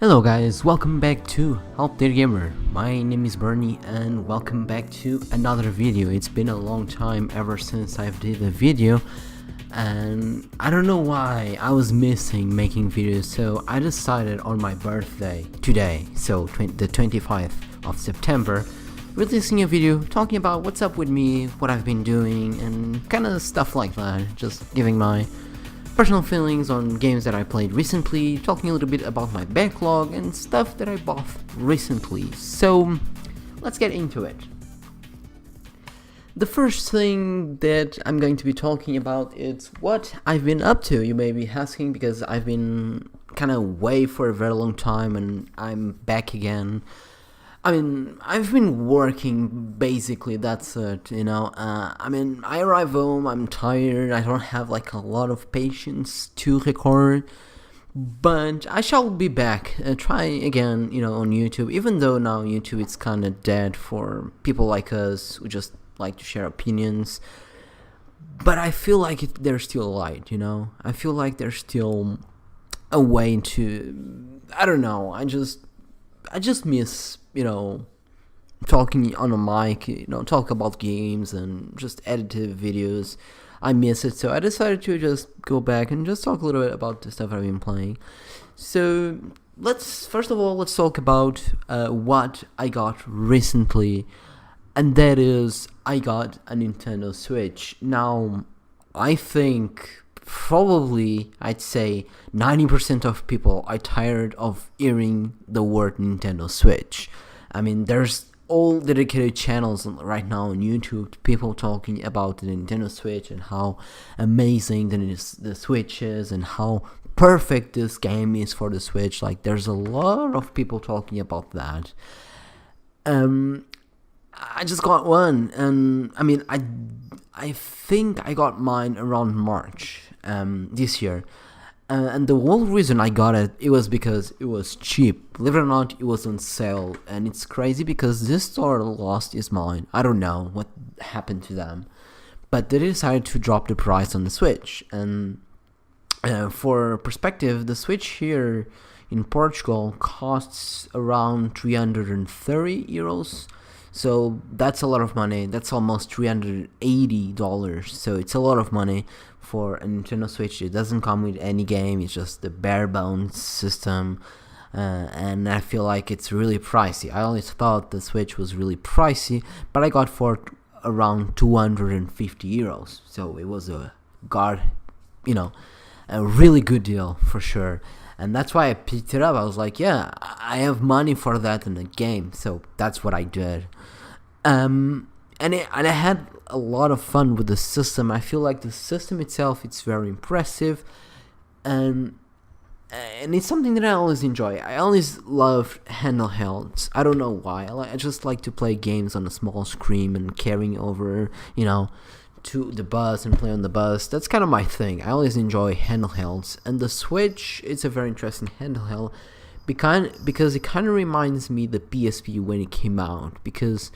Hello guys, welcome back to Help Dear Gamer. My name is Bernie and welcome back to another video. It's been a long time ever since I've did a video and I don't know why I was missing making videos, so I decided on my birthday today, so the 25th of September, releasing a video talking about what's up with me, what I've been doing and kind of stuff like that, just giving my personal feelings on games that I played recently, talking a little bit about my backlog and stuff that I bought recently. So let's get into it. The first thing that I'm going to be talking about is what I've been up to. You may be asking, because I've been kind of away for a very long time and I'm back again. I've been working, basically, that's it, I arrive home, I'm tired, I don't have like a lot of patience to record, but I shall be back, try again, on YouTube, even though now YouTube is kind of dead for people like us who just like to share opinions, but I feel like there's still light, I feel like there's still a way to, I don't know, I just miss, talking on a mic, talk about games and just edited videos. I miss it, so I decided to just go back and just talk a little bit about the stuff I've been playing. So first of all, let's talk about what I got recently, and that is I got a Nintendo Switch. Now, I think probably I'd say 90% of people are tired of hearing the word Nintendo Switch. There's all dedicated channels right now on YouTube, people talking about the Nintendo Switch and how amazing the Switch is and how perfect this game is for the Switch. Like, there's a lot of people talking about that. I just got one, and I think I got mine around March this year, and the whole reason I got it was because it was cheap. Believe it or not, it was on sale, and it's crazy because this store lost its mind. I don't know what happened to them, but they decided to drop the price on the Switch. And for perspective, the Switch here in Portugal costs around 330 euros. So that's a lot of money. That's almost $380. So it's a lot of money for a Nintendo Switch. It doesn't come with any game. It's just the bare bones system. And I feel like it's really pricey. I always thought the Switch was really pricey, but I got for around 250 euros. So it was a really good deal for sure. And that's why I picked it up. I was like, yeah, I have money for that in the game. So that's what I did. And I had a lot of fun with the system. I feel like the system itself, it's very impressive. And it's something that I always enjoy. I always loved handhelds. I don't know why. I just like to play games on a small screen and carrying over, to the bus and play on the bus. That's kind of my thing. I always enjoy handhelds, and the Switch, it's a very interesting handheld because it kind of reminds me the PSP when it came out, because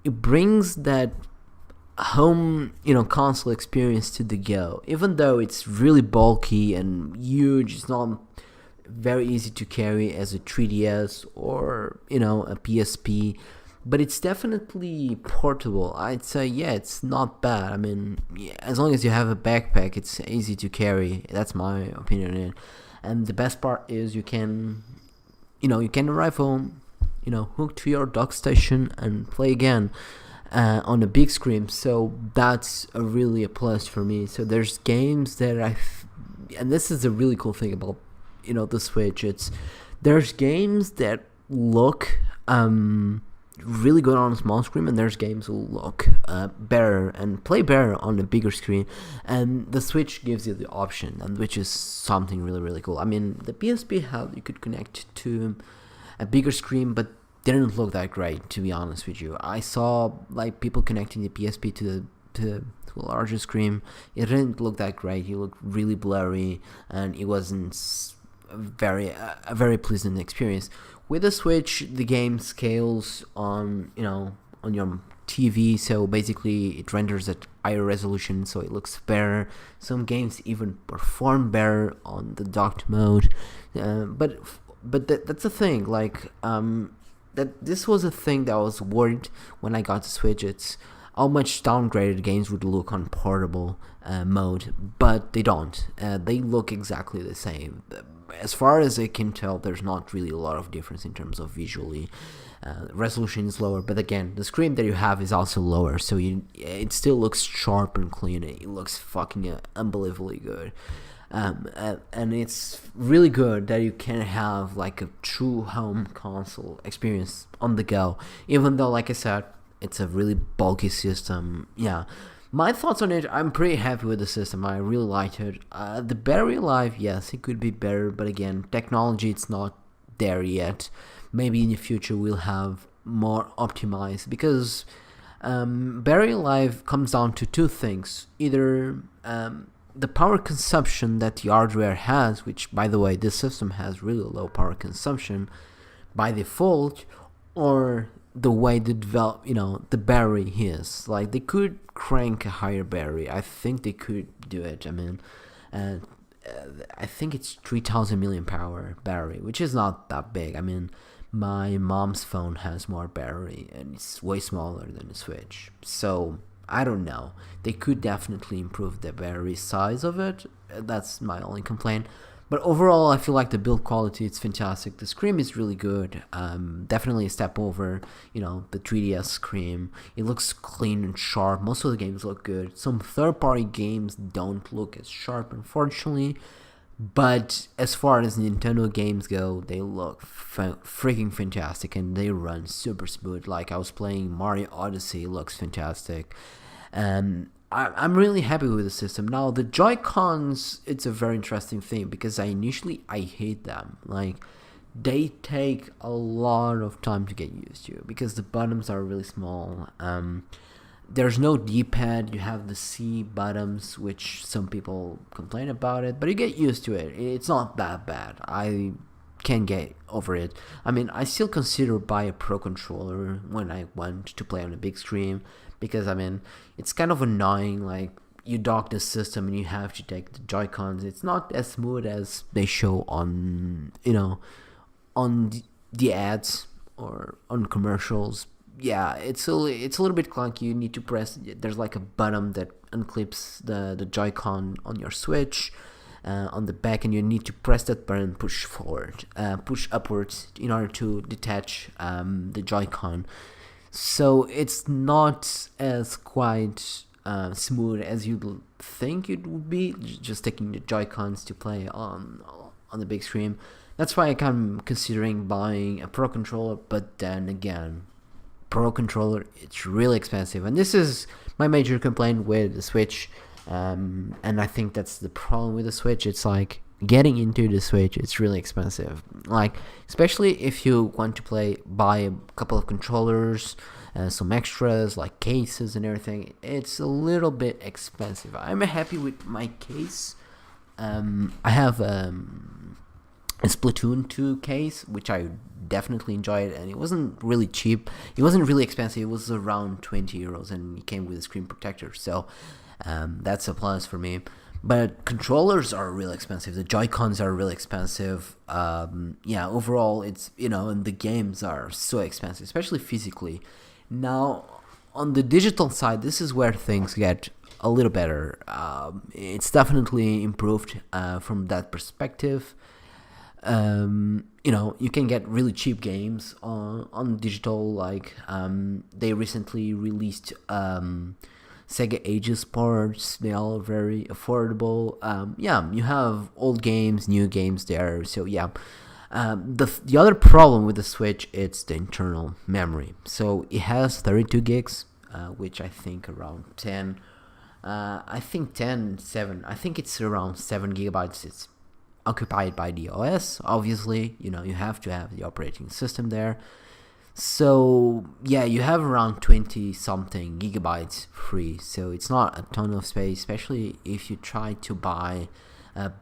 it brings that home console experience to the go. Even though it's really bulky and huge, it's not very easy to carry as a 3DS or a PSP, but it's definitely portable. I'd say, yeah, it's not bad. As long as you have a backpack, it's easy to carry. That's my opinion. And the best part is you can arrive home, hook to your dock station and play again on a big screen. So that's really a plus for me. So there's games that and this is a really cool thing about, the Switch. There's games that look really good on a small screen, and there's games that look better and play better on a bigger screen, and the Switch gives you the option, and which is something really, really cool. The PSP you could connect to a bigger screen, but didn't look that great, to be honest with you. I saw people connecting the PSP to a larger screen. It didn't look that great. It looked really blurry, and it wasn't a very pleasant experience. With the Switch, the game scales on your TV, so basically it renders at higher resolution, so it looks better. Some games even perform better on the docked mode, but but that's the thing. Like that this was a thing that I was worried when I got the Switch. It's how much downgraded games would look on portable mode, but they don't. They look exactly the same. As far as I can tell, there's not really a lot of difference in terms of visually. Resolution is lower, but again, the screen that you have is also lower, so it still looks sharp and clean. It looks fucking unbelievably good. And it's really good that you can have like a true home console experience on the go, even though, like I said, it's a really bulky system. Yeah, my thoughts on it, I'm pretty happy with the system. I really liked it. The battery life, yes, it could be better, but again, technology, it's not there yet. Maybe in the future we'll have more optimized, because battery life comes down to two things: either the power consumption that the hardware has, which, by the way, this system has really low power consumption by default, or the way the the battery is. Like, they could crank a higher battery. I think they could do it. I mean, I think it's 3000 milliamp power battery, which is not that big. I mean, my mom's phone has more battery and it's way smaller than the Switch. So I don't know. They could definitely improve the battery size of it. That's my only complaint. But overall, I feel like the build quality, it's fantastic. The screen is really good. Definitely a step over, the 3DS screen. It looks clean and sharp. Most of the games look good. Some third-party games don't look as sharp, unfortunately. But as far as Nintendo games go, they look freaking fantastic, and they run super smooth. Like, I was playing Mario Odyssey, it looks fantastic. I'm really happy with the system. Now, the Joy-Cons, it's a very interesting thing, because I hate them. Like, they take a lot of time to get used to, because the buttons are really small. There's no D-pad. You have the C buttons, which some people complain about it, but you get used to it. It's not that bad. I can get over it. I mean, I still consider buy a Pro controller when I want to play on a big screen, because, I mean, it's kind of annoying. Like, you dock the system and you have to take the Joy-Cons. It's not as smooth as they show on, on the ads or on commercials. Yeah, it's a little bit clunky. You need to press. There's like a button that unclips the Joy-Con on your Switch on the back, and you need to press that button, push upwards in order to detach the Joy-Con. So it's not as quite smooth as you'd think it would be, just taking the Joy-Cons to play on the big screen. That's why I'm considering buying a Pro controller, but then again, Pro controller, it's really expensive, and this is my major complaint with the Switch. And I think that's the problem with the Switch. It's like, getting into the Switch, it's really expensive. Like, especially if you want to buy a couple of controllers, some extras like cases and everything. It's a little bit expensive. I'm happy with my case. I have a Splatoon 2 case, which I definitely enjoyed, and it wasn't really cheap. It wasn't really expensive. It was around 20 euros, and it came with a screen protector. So that's a plus for me. But controllers are really expensive. The Joy-Cons are really expensive. Overall, it's, and the games are so expensive, especially physically. Now, on the digital side, this is where things get a little better. It's definitely improved from that perspective. You can get really cheap games on digital. Like, they recently released Sega Ages ports. They are very affordable. You have old games, new games there. So the other problem with the Switch, it's the internal memory. So it has 32 gigs, which I think around 10. I think it's around 7 gigabytes. It's occupied by the OS. Obviously, you have to have the operating system there. So you have around 20 something gigabytes free. So it's not a ton of space, especially if you try to buy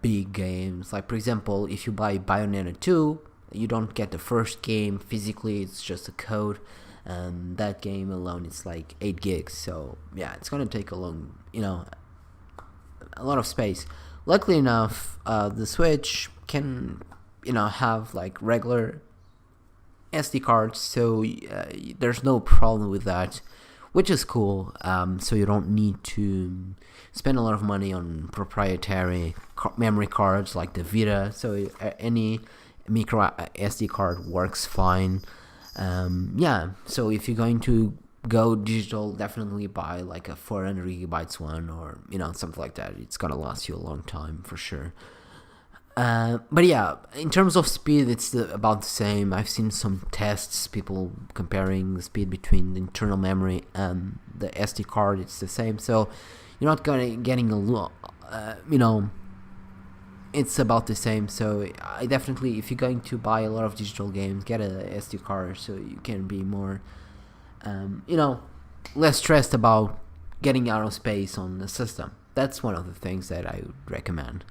big games. Like, for example, if you buy Bayonetta 2, you don't get the first game physically. It's just a code, and that game alone is like 8 gigs. So it's gonna take a lot of space. Luckily enough, the Switch can have like regular SD cards, so there's no problem with that, which is cool. So you don't need to spend a lot of money on proprietary memory cards like the Vita. So any micro SD card works fine. So if you're going to go digital, definitely buy like a 400 gigabytes one, or something like that. It's gonna last you a long time for sure. But yeah, in terms of speed, it's about the same. I've seen some tests, people comparing the speed between the internal memory and the SD card. It's the same, so you're not getting a lot. It's about the same. So I definitely, if you're going to buy a lot of digital games, get a SD card so you can be more, less stressed about getting out of space on the system. That's one of the things that I would recommend.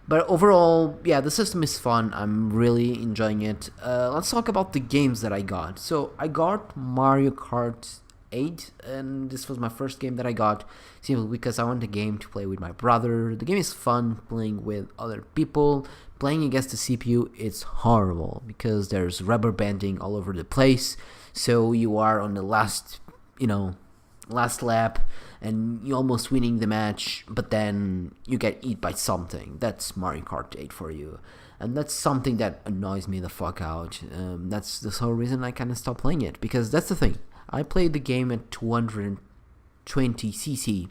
But overall, yeah, the system is fun. I'm really enjoying it. Let's talk about the games that I got. So I got Mario Kart 8, and this was my first game that I got, simply because I want a game to play with my brother. The game is fun playing with other people. Playing against the CPU, it's horrible because there's rubber banding all over the place. So you are on the last lap, and you're almost winning the match, but then you get eat by something. That's Mario Kart 8 for you. And that's something that annoys me the fuck out. That's the sole reason I kind of stopped playing it, because that's the thing. I played the game at 220cc,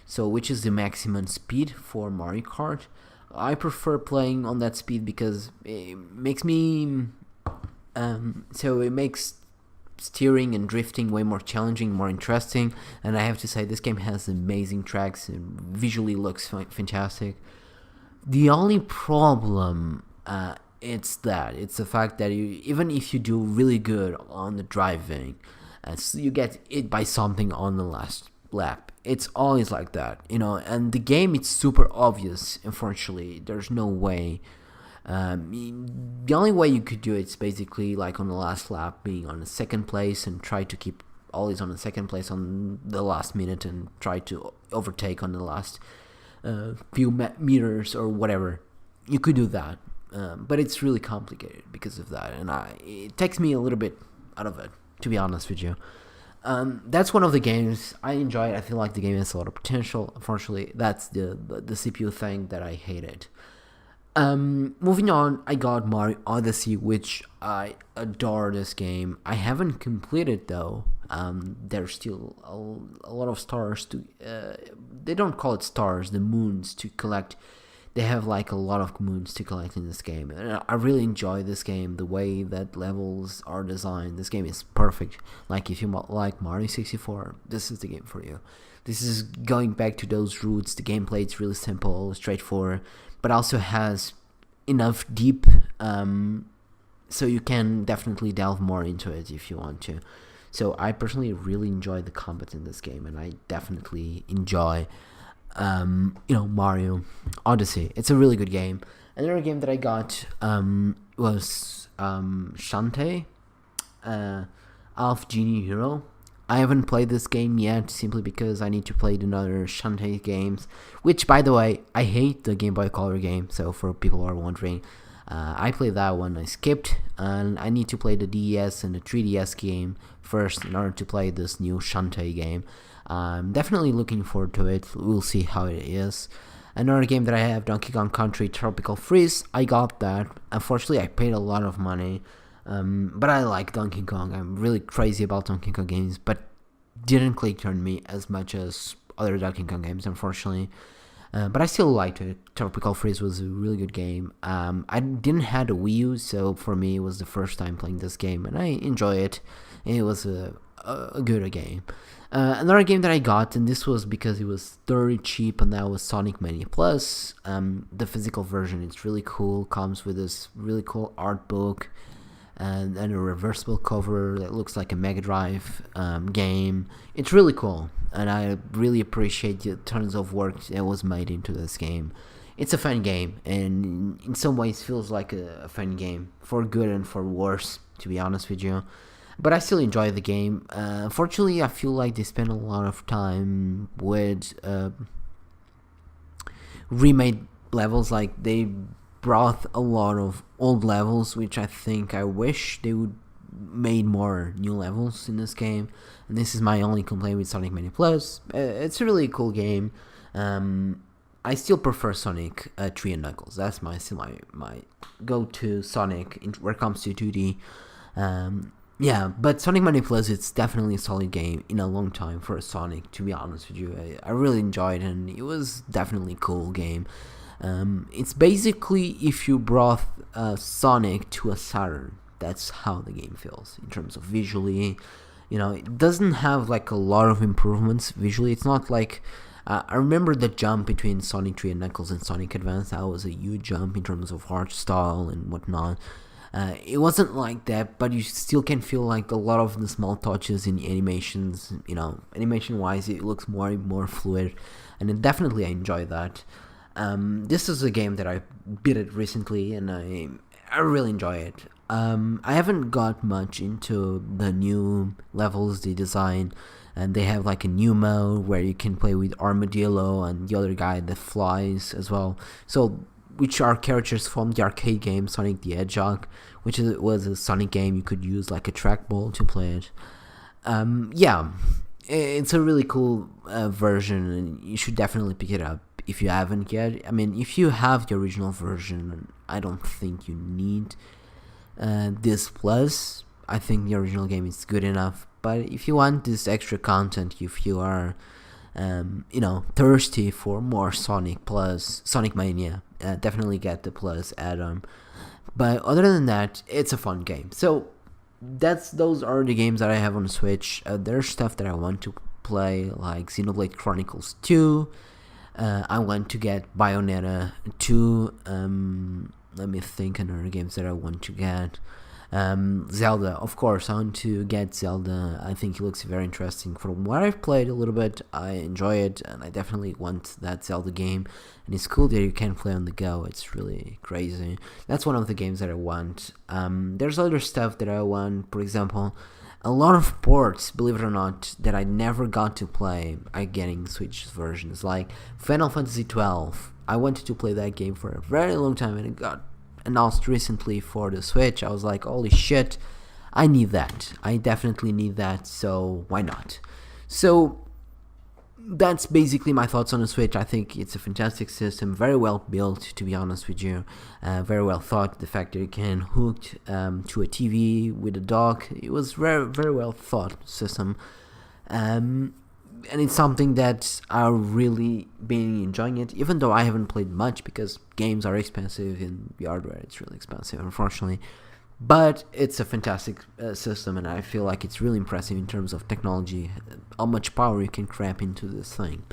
so which is the maximum speed for Mario Kart. I prefer playing on that speed because it makes me... it makes steering and drifting way more challenging, more interesting. And I have to say, this game has amazing tracks and visually looks fantastic. The only problem it's the fact that even if you do really good on the driving, you get hit by something on the last lap. It's always like that, and the game, it's super obvious. Unfortunately, there's no way. The only way you could do it is basically like on the last lap, being on the second place, and try to keep always on the second place on the last minute, and try to overtake on the last few meters or whatever. You could do that, but it's really complicated because of that, and it takes me a little bit out of it, to be honest with you. That's one of the games I enjoy. I feel like the game has a lot of potential. Unfortunately, that's the CPU thing that I hated. Moving on, I got Mario Odyssey, which I adore this game. I haven't completed though. There's still a lot of stars to... they don't call it stars, the moons to collect. They have like a lot of moons to collect in this game. And I really enjoy this game, the way that levels are designed. This game is perfect. Like if you like Mario 64, this is the game for you. This is going back to those roots. The gameplay is really simple, straightforward, but also has enough deep, so you can definitely delve more into it if you want to. So I personally really enjoy the combat in this game, and I definitely enjoy Mario Odyssey. It's a really good game. Another game that I got was Shantae, Alpha Genie Hero. I haven't played this game yet, simply because I need to play another Shantae games, which, by the way, I hate the Game Boy Color game, so for people who are wondering, I played that one, I skipped, and I need to play the DS and the 3DS game first in order to play this new Shantae game. I'm definitely looking forward to it. We'll see how it is. Another game that I have, Donkey Kong Country Tropical Freeze. I got that. Unfortunately, I paid a lot of money. But I like Donkey Kong. I'm really crazy about Donkey Kong games, but didn't click on me as much as other Donkey Kong games, unfortunately. But I still liked it. Tropical Freeze was a really good game. I didn't have a Wii U, so for me it was the first time playing this game, and I enjoy it. It was a good game. Another game that I got, and this was because it was very cheap, and that was Sonic Mania Plus. The physical version, it's really cool. Comes with this really cool art book and a reversible cover that looks like a Mega Drive game. It's really cool, and I really appreciate the tons of work that was made into this game. It's a fun game, and in some ways feels like a fun game, for good and for worse, to be honest with you. But I still enjoy the game. Unfortunately, I feel like they spend a lot of time with remade levels. Like they brought a lot of old levels, which I wish they would made more new levels in this game. And this is my only complaint with Sonic Mania Plus. It's a really cool game. I still prefer Sonic 3 and Knuckles. That's my go-to Sonic when it comes to 2D. Yeah, but Sonic Mania Plus, it's definitely a solid game in a long time for a Sonic, to be honest with you. I really enjoyed it, and it was definitely a cool game. It's basically if you brought Sonic to a Saturn. That's how the game feels in terms of visually. It doesn't have like a lot of improvements visually. It's not like I remember the jump between Sonic 3 and Knuckles and Sonic Advance. That was a huge jump in terms of art style and whatnot. It wasn't like that, but you still can feel like a lot of the small touches in animations. Animation wise, it looks more fluid, and definitely I enjoy that. This is a game that I beat it recently, and I really enjoy it. I haven't got much into the new levels they design, and they have like a new mode where you can play with Armadillo and the other guy that flies as well. So, which are characters from the arcade game Sonic the Hedgehog, which was a Sonic game you could use like a trackball to play it. Yeah, it's a really cool version, and you should definitely pick it up if you haven't yet. I mean, if you have the original version, I don't think you need this plus. I think the original game is good enough, but if you want this extra content, if you are thirsty for more Sonic plus Sonic Mania, definitely get the plus add-on. But other than that, it's a fun game. So those are the games that I have on the Switch. There's stuff that I want to play, like Xenoblade Chronicles 2. I want to get Bayonetta 2. Let me think another games that I want to get. Zelda, of course, I want to get Zelda. I think it looks very interesting. From what I've played a little bit, I enjoy it, and I definitely want that Zelda game. And it's cool that you can play on the go. It's really crazy. That's one of the games that I want. There's other stuff that I want. For example, a lot of ports, believe it or not, that I never got to play are getting Switch versions. Like Final Fantasy 12. I wanted to play that game for a very long time, and it got announced recently for the Switch. I was like, holy shit, I need that. I definitely need that, so why not? So that's basically my thoughts on the Switch. I think it's a fantastic system, very well built, to be honest with you. Very well thought. The fact that it can hook to a TV with a dock, it was very well thought system. And it's something that I've really been enjoying it, even though I haven't played much because games are expensive and the hardware it's really expensive, unfortunately. But it's a fantastic system, and I feel like it's really impressive in terms of technology, how much power you can cram into this thing.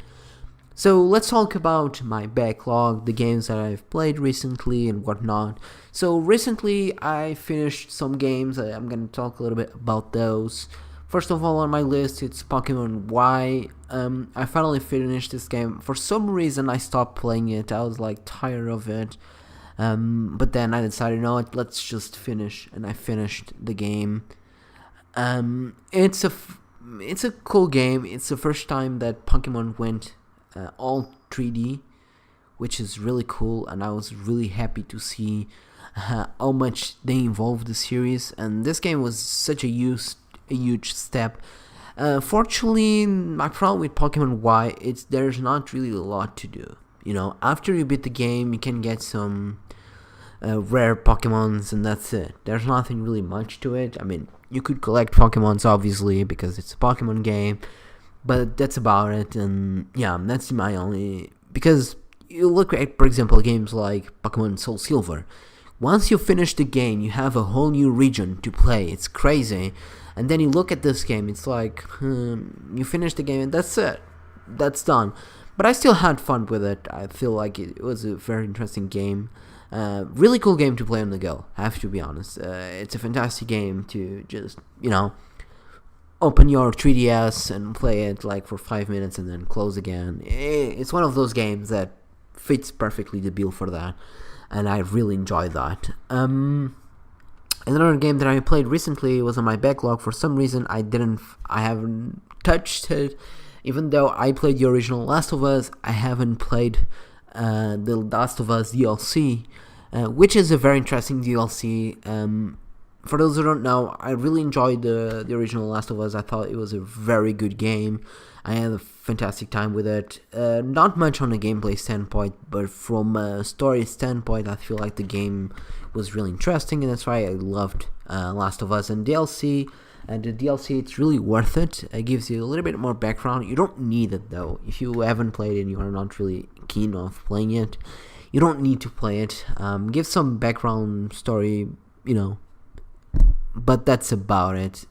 So let's talk about my backlog, the games that I've played recently and whatnot. So recently I finished some games. I'm going to talk a little bit about those. First of all on my list, it's Pokemon Y. I finally finished this game. For some reason I stopped playing it. I was like tired of it. But then I decided, no, let's just finish, and I finished the game. It's a cool game. It's the first time that Pokemon went all 3D, which is really cool, and I was really happy to see how much they involved the series. And this game was such a huge step. Fortunately, my problem with Pokemon Y is there's not really a lot to do. After you beat the game, you can get some rare Pokemons, and that's it. There's nothing really much to it. I mean, you could collect Pokemons, obviously, because it's a Pokemon game, but that's about it. And yeah, that's my only... Because you look at, for example, games like Pokemon Soul Silver. Once you finish the game, you have a whole new region to play. It's crazy. And then you look at this game, it's like, you finish the game and that's it. That's done. But I still had fun with it. I feel like it was a very interesting game. Really cool game to play on the go, I have to be honest. It's a fantastic game to just, open your 3DS and play it like for 5 minutes and then close again. It's one of those games that fits perfectly the bill for that. And I really enjoy that. Another game that I played recently was on my backlog. For some reason, I haven't touched it. Even though I played the original Last of Us, I haven't played the Last of Us DLC. which is a very interesting DLC. For those who don't know, I really enjoyed the original Last of Us. I thought it was a very good game. I had a fantastic time with it. Not much on a gameplay standpoint, but from a story standpoint, I feel like the game was really interesting, and that's why I loved Last of Us. And DLC, the DLC, it's really worth it. It gives you a little bit more background. You don't need it though. If you haven't played it and you are not really keen on playing it, you don't need to play it. Give some background story, but that's about it.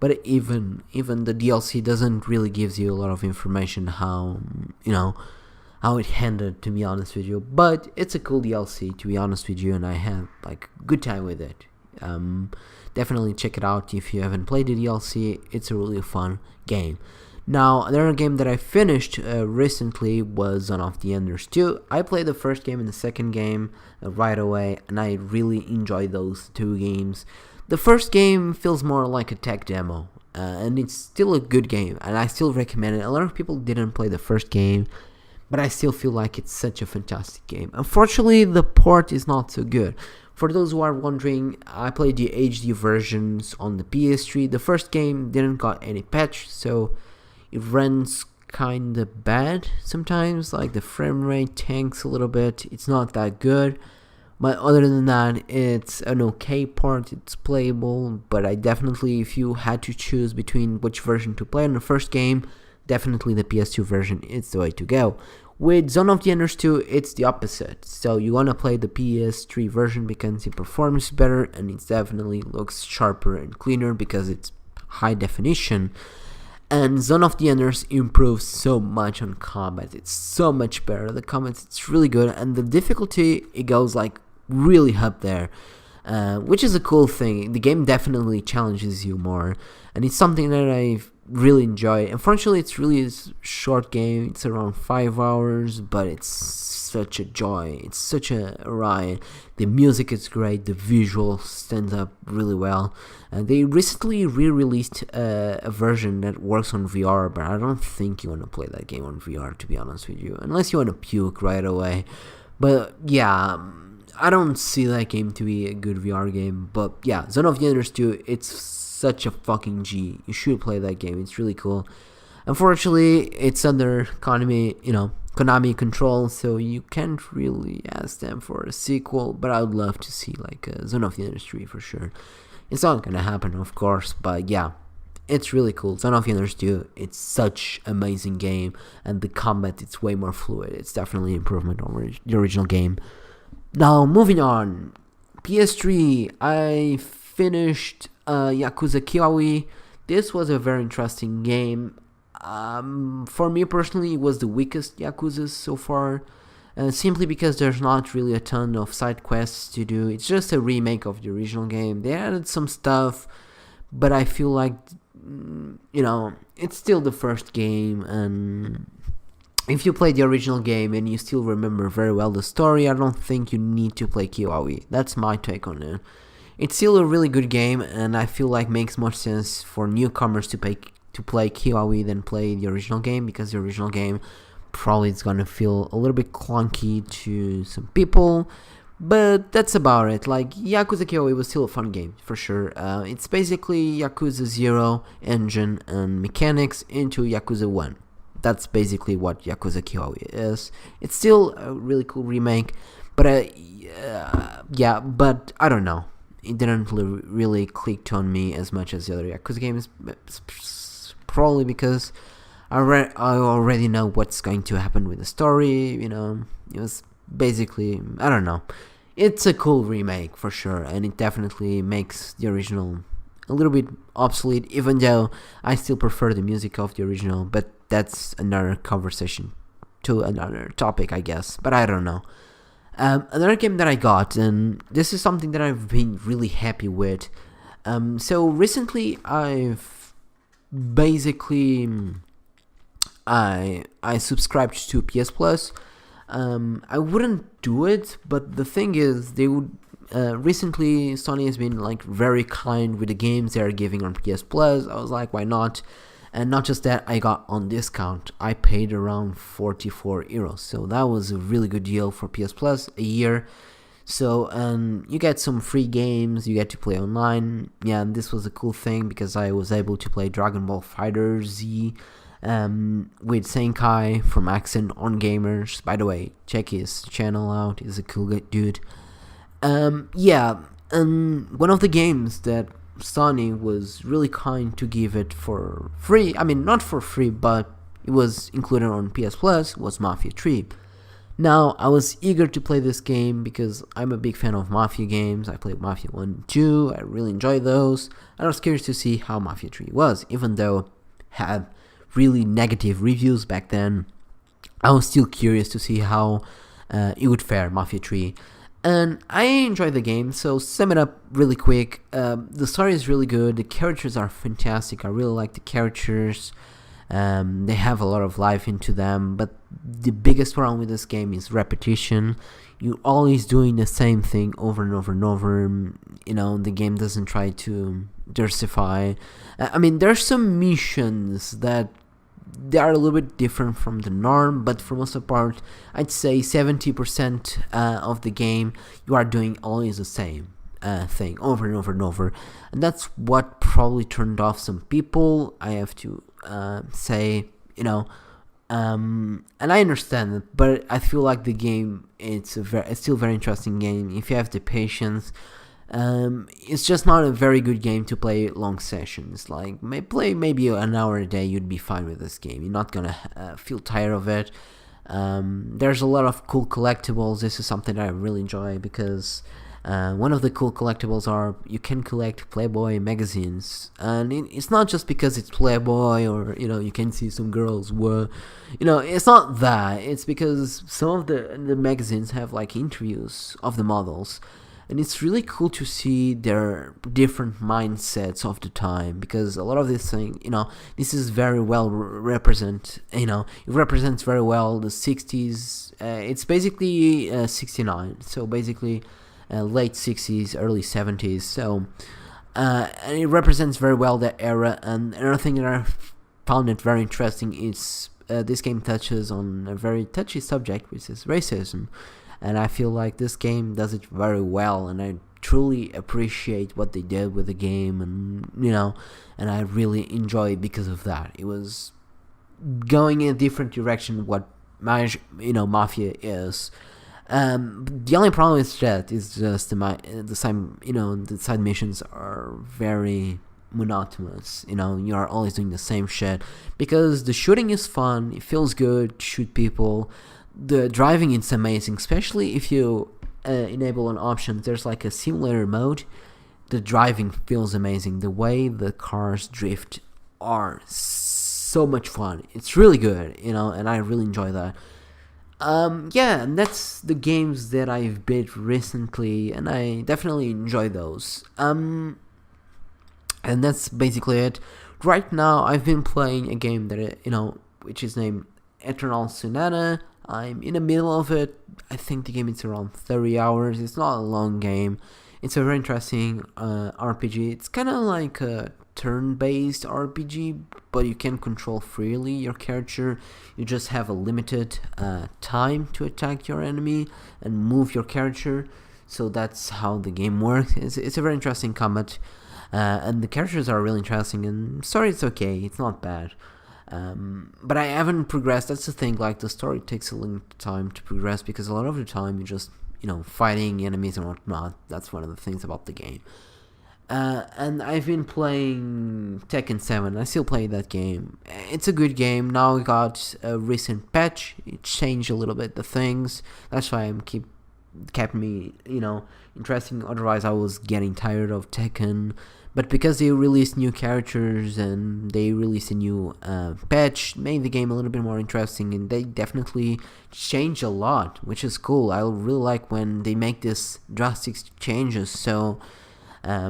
But even the DLC doesn't really gives you a lot of information how it ended, to be honest with you. But it's a cool DLC, to be honest with you, and I had like good time with it. Definitely check it out if you haven't played the DLC. It's a really fun game. Now, another game that I finished recently was Zone of the Enders 2. I played the first game and the second game right away, and I really enjoyed those two games. The first game feels more like a tech demo, and it's still a good game, and I still recommend it. A lot of people didn't play the first game, but I still feel like it's such a fantastic game. Unfortunately, the port is not so good. For those who are wondering, I played the HD versions on the PS3. The first game didn't got any patch, so it runs kinda bad sometimes, like the frame rate tanks a little bit. It's not that good, but other than that, it's an okay port. It's playable, but I definitely, if you had to choose between which version to play in the first game, definitely the PS2 version is the way to go. With Zone of the Enders 2, it's the opposite. So you want to play the PS3 version because it performs better, and it definitely looks sharper and cleaner because it's high definition. And Zone of the Enders improves so much on combat. It's so much better. The combat, it's really good, and the difficulty, it goes like really up there, which is a cool thing. The game definitely challenges you more, and it's something that I really enjoy. Unfortunately, it's really a short game. It's around 5 hours, but it's such a joy. It's such a ride. The music is great. The visual stands up really well. They recently re-released a version that works on VR, but I don't think you want to play that game on VR, to be honest with you, unless you want to puke right away. But yeah, I don't see that game to be a good VR game. But yeah, Zone of the Enders 2, it's such a fucking G. You should play that game. It's really cool. Unfortunately, it's under Konami control, so you can't really ask them for a sequel, but I would love to see like a Zone of the Enders 3 for sure. It's not gonna happen, of course, but yeah, it's really cool. Zone of the Enders 2, it's such an amazing game, and the combat, it's way more fluid. It's definitely an improvement over the original game. Now, moving on. PS3, I finished Yakuza Kiwami. This was a very interesting game. For me personally, it was the weakest Yakuza so far, simply because there's not really a ton of side quests to do. It's just a remake of the original game. They added some stuff, but I feel like, it's still the first game, and if you play the original game and you still remember very well the story, I don't think you need to play Kiwami. That's my take on it. It's still a really good game, and I feel like makes more sense for newcomers to play Kiwami than play the original game, because the original game probably is gonna feel a little bit clunky to some people, but that's about it. Like, Yakuza Kiwami was still a fun game, for sure. It's basically Yakuza 0 engine and mechanics into Yakuza 1. That's basically what Yakuza Kiwami is. It's still a really cool remake, but but I don't know. It didn't really click on me as much as the other Yakuza games, probably because I already know what's going to happen with the story. It was basically, I don't know. It's a cool remake for sure, and it definitely makes the original a little bit obsolete, even though I still prefer the music of the original, but that's another conversation to another topic, I guess, but I don't know. Another game that I got, and this is something that I've been really happy with. So recently I've basically I subscribed to PS Plus. I wouldn't do it, but the thing is, they would recently Sony has been like very kind with the games they are giving on PS Plus. I was like, why not? And not just that, I got on discount. I paid around 44 euros, so that was a really good deal for PS Plus, a year. So you get some free games, you get to play online. Yeah, and this was a cool thing because I was able to play Dragon Ball Fighter Z with Senkai from Accent on Gamers. By the way, check his channel out, he's a cool dude. Yeah, and one of the games that Sony was really kind to give it for free, I mean not for free, but it was included on PS Plus, was Mafia 3. Now, I was eager to play this game because I'm a big fan of Mafia games. I played Mafia 1 and 2, I really enjoyed those. I was curious to see how Mafia 3 was, even though it had really negative reviews back then. I was still curious to see how it would fare, Mafia 3. And I enjoyed the game, so sum it up really quick. The story is really good, the characters are fantastic, I really like the characters. They have a lot of life into them, but the biggest problem with this game is repetition. You're always doing the same thing over and over and over. You know, the game doesn't try to diversify. I mean, there's some missions that they are a little bit different from the norm, but for most of the part, I'd say 70% of the game you are doing always the same thing over and over and over, and that's what probably turned off some people. I have to say, you know, and I understand it, but I feel like the game it's still a very interesting game if you have the patience. It's just not a very good game to play long sessions. Like play maybe an hour a day, you'd be fine with this game. You're not gonna feel tired of it. There's a lot of cool collectibles. This is something that I really enjoy because one of the cool collectibles are you can collect Playboy magazines, and it's not just because it's Playboy or you can see some girls were, it's not that. It's because some of the magazines have like interviews of the models. And it's really cool to see their different mindsets of the time, because a lot of this thing, this is very well it represents very well the 60s. It's basically 69, so basically late 60s, early 70s. So, and it represents very well that era. And another thing that I found it very interesting is this game touches on a very touchy subject, which is racism. And I feel like this game does it very well, and I truly appreciate what they did with the game, and I really enjoy it because of that. It was going in a different direction what Mafia is. The only problem is that it's just the side missions are very monotonous. You are always doing the same shit, because the shooting is fun, it feels good to shoot people. The driving is amazing, especially if you enable an option. There's like a simulator mode. The driving feels amazing. The way the cars drift are so much fun. It's really good, and I really enjoy that. Yeah, and that's the games that I've beat recently, and I definitely enjoy those. And that's basically it. Right now, I've been playing a game that which is named Eternal Sonata. I'm in the middle of it. I think the game is around 30 hours. It's not a long game. It's a very interesting RPG. It's kind of like a turn-based RPG, but you can control freely your character. You just have a limited time to attack your enemy and move your character. So that's how the game works. It's a very interesting combat, and the characters are really interesting. And story is okay. It's not bad. But I haven't progressed. That's the thing, like the story takes a long time to progress, because a lot of the time you're just fighting enemies and whatnot. That's one of the things about the game. And I've been playing Tekken 7. I still play that game. It's a good game. Now we got a recent patch. It changed a little bit the things. That's why I'm kept me interesting. Otherwise I was getting tired of Tekken. But because they released new characters and they released a new patch, made the game a little bit more interesting, and they definitely changed a lot, which is cool. I really like when they make this drastic changes, so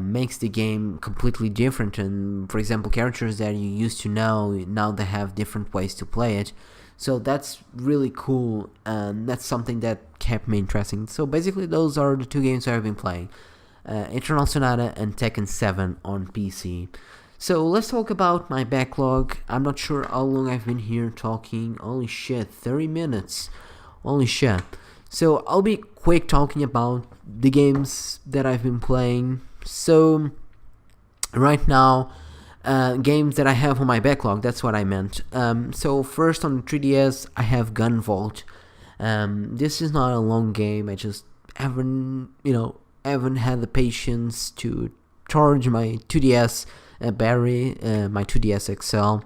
makes the game completely different. And for example, characters that you used to know, now they have different ways to play it. So that's really cool, and that's something that kept me interesting. So basically those are the two games I've been playing. Eternal Sonata and Tekken 7 on PC. So let's talk about my backlog. I'm not sure how long I've been here talking. Holy shit, 30 minutes. Holy shit. So I'll be quick talking about the games that I've been playing. So right now, games that I have on my backlog, that's what I meant. So first on the 3DS, I have Gun Vault. This is not a long game. I just haven't had the patience to charge my 2DS battery, my 2DS XL.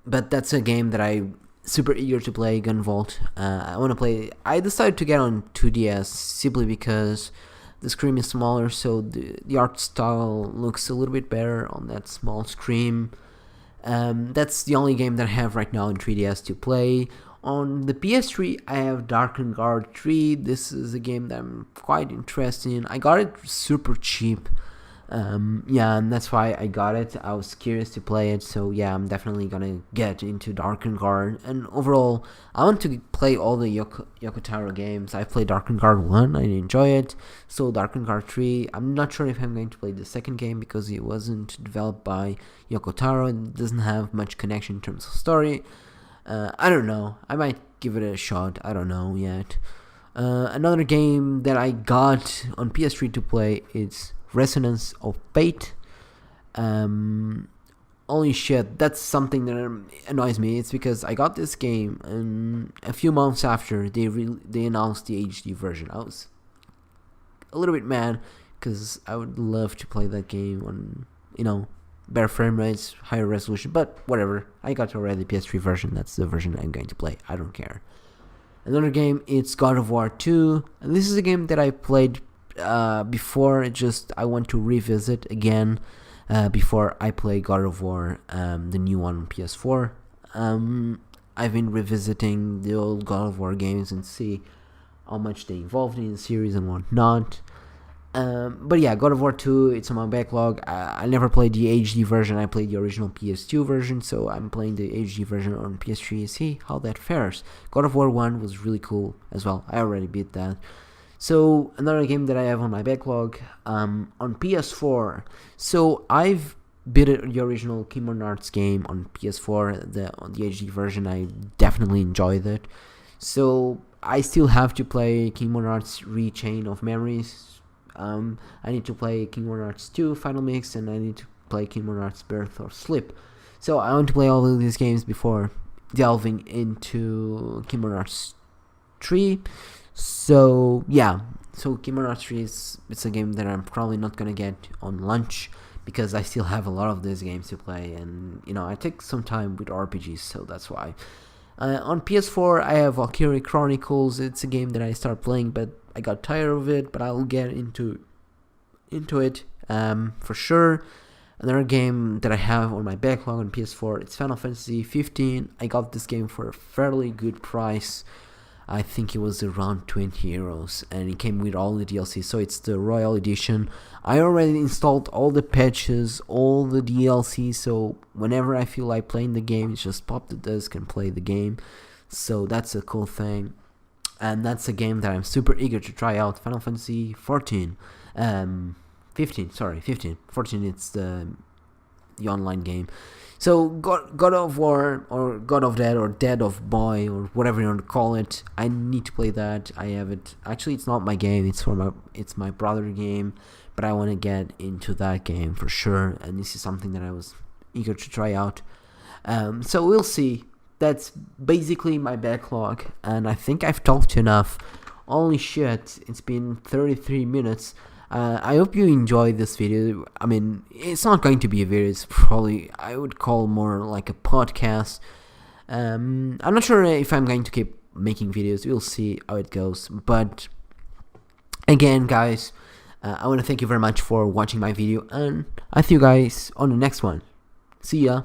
But that's a game that I'm super eager to play, Gun Vault. I want to play. I decided to get on 2DS simply because the screen is smaller, so the art style looks a little bit better on that small screen. That's the only game that I have right now in 3DS to play. On the PS3, I have Darken Guard 3. This is a game that I'm quite interested in. I got it super cheap. And that's why I got it. I was curious to play it, so yeah, I'm definitely gonna get into Darken Guard. And overall, I want to play all the Yoko Taro games. I played Darken Guard 1, I enjoy it. So Darken Guard 3, I'm not sure if I'm going to play the second game because it wasn't developed by Yoko Taro and doesn't have much connection in terms of story. I don't know. I might give it a shot. I don't know yet. Another game that I got on PS3 to play is Resonance of Fate. Holy shit, that's something that annoys me. It's because I got this game and a few months after they announced the HD version. I was a little bit mad because I would love to play that game on, better frame rates, higher resolution, but whatever. I got already the PS3 version. That's the version I'm going to play. I don't care. Another game, it's God of War 2, and this is a game that I played before. I want to revisit again before I play God of War, the new one on PS4. I've been revisiting the old God of War games and see how much they evolved in the series and whatnot. But yeah, God of War 2, it's on my backlog. I never played the HD version. I played the original PS2 version, so I'm playing the HD version on PS3 to see how that fares. God of War 1 was really cool as well. I already beat that. So another game that I have on my backlog, on PS4. So I've beat the original Kingdom Hearts game on PS4, on the HD version. I definitely enjoyed it. So I still have to play Kingdom Hearts Chain of Memories. I need to play Kingdom Hearts 2 Final Mix, and I need to play Kingdom Hearts Birth or Sleep. So I want to play all of these games before delving into Kingdom Hearts 3. So yeah, Kingdom Hearts 3 it's a game that I'm probably not gonna get on lunch because I still have a lot of these games to play, and I take some time with RPGs, so that's why. On PS4, I have Valkyrie Chronicles. It's a game that I started playing, but I got tired of it. But I will get into it for sure. Another game that I have on my backlog on PS4, it's Final Fantasy 15. I got this game for a fairly good price. I think it was around 20 euros, and it came with all the DLC, so it's the Royal Edition. I already installed all the patches, all the DLC, so whenever I feel like playing the game, just pop the disc and play the game. So that's a cool thing, and that's a game that I'm super eager to try out. Final Fantasy 14. 15, 14, it's the online game. So God of War or God of Dead or Dead of Boy or whatever you want to call it, I need to play that. I have it. Actually, it's not my game. It's my brother game, but I want to get into that game for sure. And this is something that I was eager to try out. So we'll see. That's basically my backlog, and I think I've talked enough. Holy shit! It's been 33 minutes. I hope you enjoyed this video. I mean, it's not going to be a video, it's probably, I would call more like a podcast. I'm not sure if I'm going to keep making videos, we'll see how it goes. But again, guys, I want to thank you very much for watching my video, and I'll see you guys on the next one. See ya!